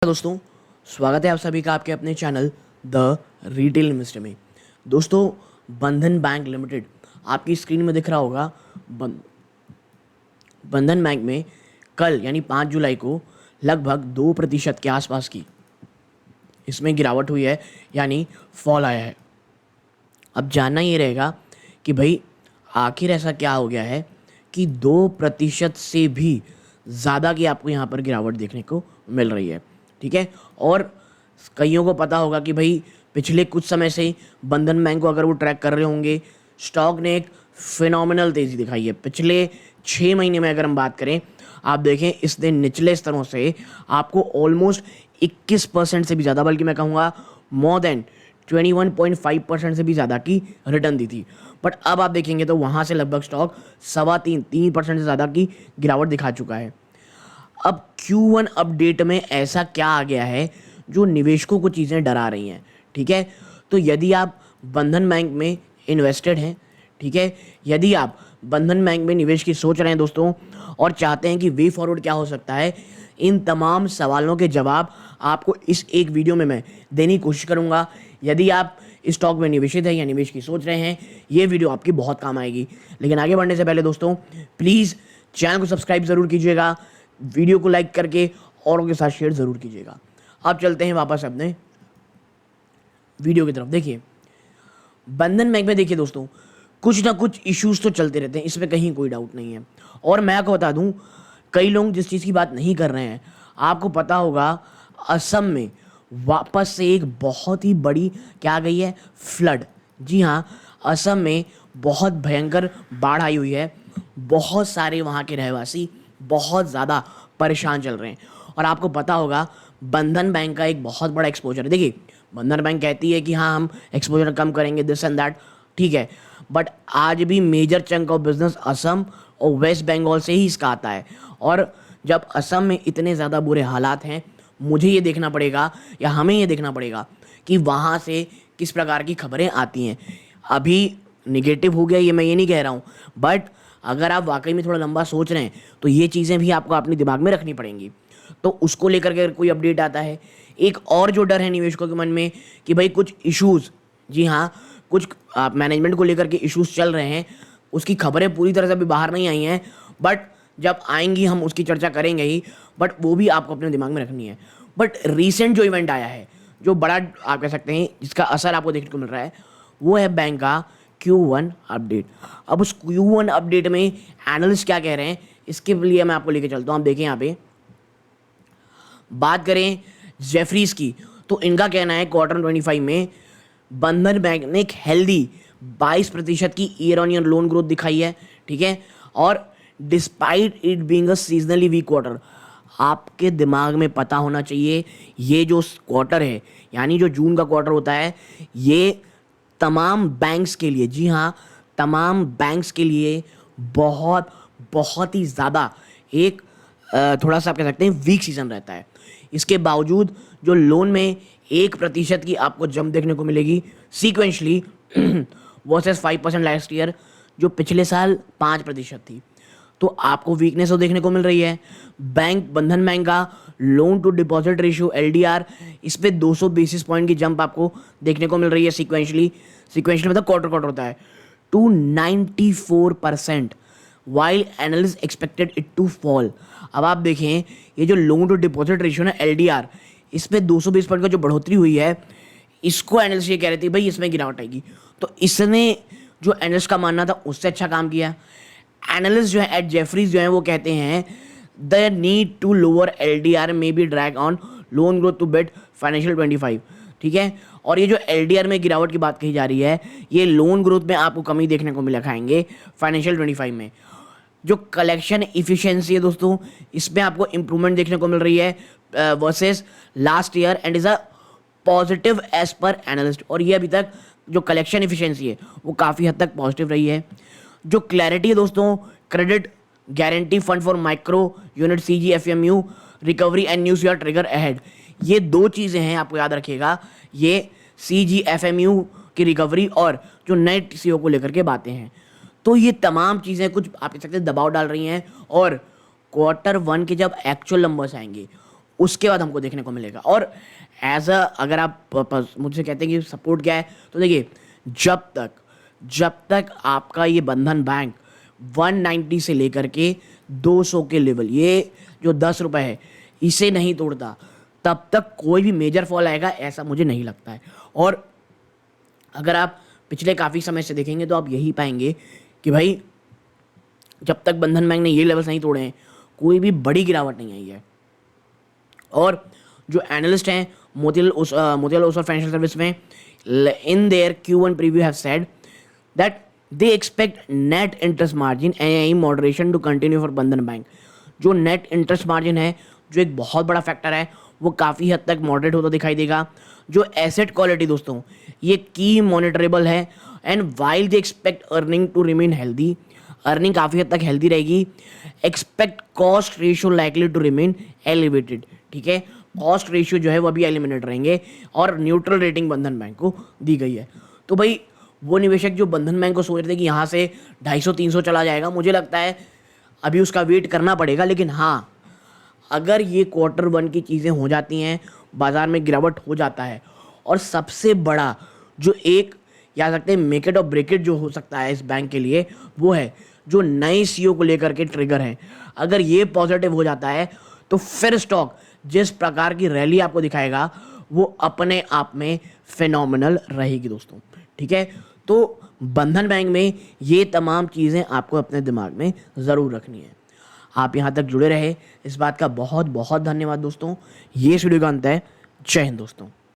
दोस्तों, स्वागत है आप सभी का आपके अपने चैनल द रिटेल इन्वेस्टर में। दोस्तों, बंधन बैंक लिमिटेड आपकी स्क्रीन में दिख रहा होगा। बंधन बैंक में कल यानी 5 जुलाई को लगभग 2% के आसपास की इसमें गिरावट हुई है, यानी फॉल आया है। अब जानना ये रहेगा कि भाई आखिर ऐसा क्या हो गया है कि 2% से भी ज़्यादा की आपको यहाँ पर गिरावट देखने को मिल रही है। ठीक है, और कईयों को पता होगा कि भाई पिछले कुछ समय से बंधन बैंक को अगर वो ट्रैक कर रहे होंगे, स्टॉक ने एक फिनोमिनल तेज़ी दिखाई है। पिछले 6 महीने में अगर हम बात करें, आप देखें इसने निचले स्तरों से आपको ऑलमोस्ट 21% से भी ज़्यादा, बल्कि मैं कहूँगा मोर देन 21.5% से भी ज़्यादा की रिटर्न दी थी। बट अब आप देखेंगे तो वहाँ से लगभग स्टॉक 3.25% से ज़्यादा की गिरावट दिखा चुका है। अब Q1 अपडेट में ऐसा क्या आ गया है जो निवेशकों को चीज़ें डरा रही हैं। ठीक है, तो यदि आप बंधन बैंक में इन्वेस्टेड हैं, ठीक है, यदि आप बंधन बैंक में निवेश की सोच रहे हैं दोस्तों, और चाहते हैं कि वे फॉरवर्ड क्या हो सकता है, इन तमाम सवालों के जवाब आपको इस एक वीडियो में मैं देने की कोशिश करूँगा। यदि आप इस स्टॉक में निवेशित हैं या निवेश की सोच रहे हैं, ये वीडियो आपकी बहुत काम आएगी। लेकिन आगे बढ़ने से पहले दोस्तों, प्लीज़ चैनल को सब्सक्राइब ज़रूर कीजिएगा, वीडियो को लाइक करके औरों के साथ शेयर ज़रूर कीजिएगा। अब चलते हैं वापस अपने वीडियो की तरफ। देखिए, बंधन बैंक में देखिए दोस्तों, कुछ ना कुछ इश्यूज तो चलते रहते हैं, इसमें कहीं कोई डाउट नहीं है। और मैं आपको बता दूं, कई लोग जिस चीज़ की बात नहीं कर रहे हैं, आपको पता होगा असम में वापस से एक बहुत ही बड़ी क्या आ गई है, फ्लड। जी हाँ, असम में बहुत भयंकर बाढ़ आई हुई है। बहुत सारे वहाँ के रहवासी बहुत ज़्यादा परेशान चल रहे हैं। और आपको पता होगा बंधन बैंक का एक बहुत बड़ा एक्सपोजर है। देखिए, बंधन बैंक कहती है कि हाँ हम एक्सपोजर कम करेंगे, दिस एंड दैट, ठीक है, बट आज भी major chunk of business Assam और वेस्ट बंगाल से ही इसका आता है। और जब असम में इतने ज़्यादा बुरे हालात हैं, मुझे ये देखना पड़ेगा या हमें ये देखना पड़ेगा कि वहाँ से किस प्रकार की खबरें आती हैं। अभी निगेटिव हो गया ये मैं ये नहीं कह रहा हूँ, बट अगर आप वाकई में थोड़ा लंबा सोच रहे हैं तो ये चीज़ें भी आपको अपने दिमाग में रखनी पड़ेंगी। तो उसको लेकर के अगर कोई अपडेट आता है, एक और जो डर है निवेशकों के मन में कि भाई कुछ इश्यूज़, जी हाँ, कुछ मैनेजमेंट को लेकर के इश्यूज़ चल रहे हैं, उसकी खबरें पूरी तरह से अभी बाहर नहीं आई हैं, बट जब आएंगी हम उसकी चर्चा करेंगे ही, बट वो भी आपको अपने दिमाग में रखनी है। बट रिसेंट जो इवेंट आया है, जो बड़ा आप कह सकते हैं जिसका असर आपको देखने को मिल रहा है, वो है बैंक का Q1 अपडेट। अब उस Q1 अपडेट में एनालिस्ट क्या कह रहे हैं, इसके लिए मैं आपको लेके चलता हूँ। आप देखें यहाँ पे बात करें जेफरीज की, तो इनका कहना है क्वार्टर 25 में बंधन बैंक ने एक हेल्दी 22% की year on year loan growth दिखाई है। ठीक है, और despite it being a seasonally weak quarter, आपके दिमाग में पता होना चाहिए ये जो क्वार्टर है, यानी जो जून का क्वार्टर होता है, ये तमाम बैंक्स के लिए, जी हाँ, तमाम बैंक्स के लिए बहुत बहुत ही ज़्यादा एक थोड़ा सा आप कह सकते हैं वीक सीजन रहता है। इसके बावजूद जो लोन में 1% की आपको जंप देखने को मिलेगी सीक्वेंशली वर्सेस 5% लास्ट ईयर, जो पिछले साल 5% थी। तो आपको वीकनेस तो देखने को मिल रही है। बैंक बंधन बैंक का loan to deposit ratio LDR, इस पे 200 बेसिस पॉइंट की जंप आपको देखने को मिल रही है सीक्वेंशली मतलब क्वार्टर क्वार्टर होता है, to 94%, while analyst expected it to fall. अब आप देखें, ये जो लोन टू डिपॉजिट रेशियो ना LDR, इसमें 220 पॉइंट का जो बढ़ोतरी हुई है, इसको एनालिस्ट ये कह रहे थे भाई इसमें गिरावट आएगी। तो इसने जो एनालिस्ट का मानना था उससे अच्छा काम किया। एनालिस्ट जो है एट जेफरीज जो है वो कहते हैं the need to lower LDR may be drag on loan growth to bet financial 25। ठीक है, और ये जो LDR में गिरावट की बात कही जा रही है, ये लोन ग्रोथ में आपको कमी देखने को मिला खाएंगे फाइनेंशियल 25 में। जो कलेक्शन इफिशिएंसी है दोस्तों, इसमें आपको इंप्रूवमेंट देखने को मिल रही है versus last year, and is a positive edge पर एनालिस्ट। और ये अभी तक जो कलेक्शन इफिशिएंसी है वो काफ़ी हद तक पॉजिटिव रही है। जो क्लैरिटी है दोस्तों, credit guarantee fund for micro unit CGFMU recovery and news year trigger ahead, ये दो चीज़ें हैं, आपको याद रखिएगा। ये CGFMU की रिकवरी और जो नए TCO को लेकर के बातें हैं, तो ये तमाम चीज़ें कुछ आप कह सकते हैं दबाव डाल रही हैं। और Q1 के जब एक्चुअल नंबर्स आएंगे उसके बाद हमको देखने को मिलेगा। और एज अ अगर आप मुझसे कहते हैं कि सपोर्ट क्या है, तो देखिए जब तक आपका ये बंधन बैंक 190 से लेकर के 200 के लेवल, ये जो 10 रुपये है, इसे नहीं तोड़ता, तब तक कोई भी मेजर फॉल आएगा ऐसा मुझे नहीं लगता है। और अगर आप पिछले काफ़ी समय से देखेंगे तो आप यही पाएंगे कि भाई जब तक बंधन बैंक ने ये लेवल्स नहीं तोड़े हैं, कोई भी बड़ी गिरावट नहीं आई है। और जो एनालिस्ट हैं मोतीलाल ओसवाल फाइनेंशियल सर्विस में, in their Q1 preview have said that they expect net interest margin and moderation to continue for Bandhan bank. जो नेट इंटरेस्ट मार्जिन है, जो एक बहुत बड़ा फैक्टर है, वो काफ़ी हद तक मॉडरेट होता दिखाई देगा। जो एसेट क्वालिटी दोस्तों, ये की मॉनिटरेबल है। And while they expect earning to remain healthy, earning काफ़ी हद तक हेल्दी रहेगी। Expect cost ratio likely to remain elevated, ठीक है, कॉस्ट रेशियो जो है वो अभी एलिमिनेट रहेंगे। और न्यूट्रल रेटिंग बंधन बैंक को दी गई है। तो भाई वो निवेशक जो बंधन बैंक को सोच रहे थे कि यहाँ से 250-300 चला जाएगा, मुझे लगता है अभी उसका वेट करना पड़ेगा। लेकिन हाँ, अगर ये Q1 की चीज़ें हो जाती हैं, बाज़ार में गिरावट हो जाता है, और सबसे बड़ा जो एक या सकते हैं मेक इट और ब्रेक इट जो हो सकता है इस बैंक के लिए, वो है जो नए CEO को लेकर के ट्रिगर है। अगर ये पॉजिटिव हो जाता है तो फिर स्टॉक जिस प्रकार की रैली आपको दिखाएगा वो अपने आप में फिनोमिनल रहेगी दोस्तों, ठीक है। तो बंधन बैंक में ये तमाम चीज़ें आपको अपने दिमाग में ज़रूर रखनी है। आप यहाँ तक जुड़े रहे, इस बात का बहुत बहुत धन्यवाद दोस्तों। ये इस वीडियो का अंत है। जय हिंद दोस्तों।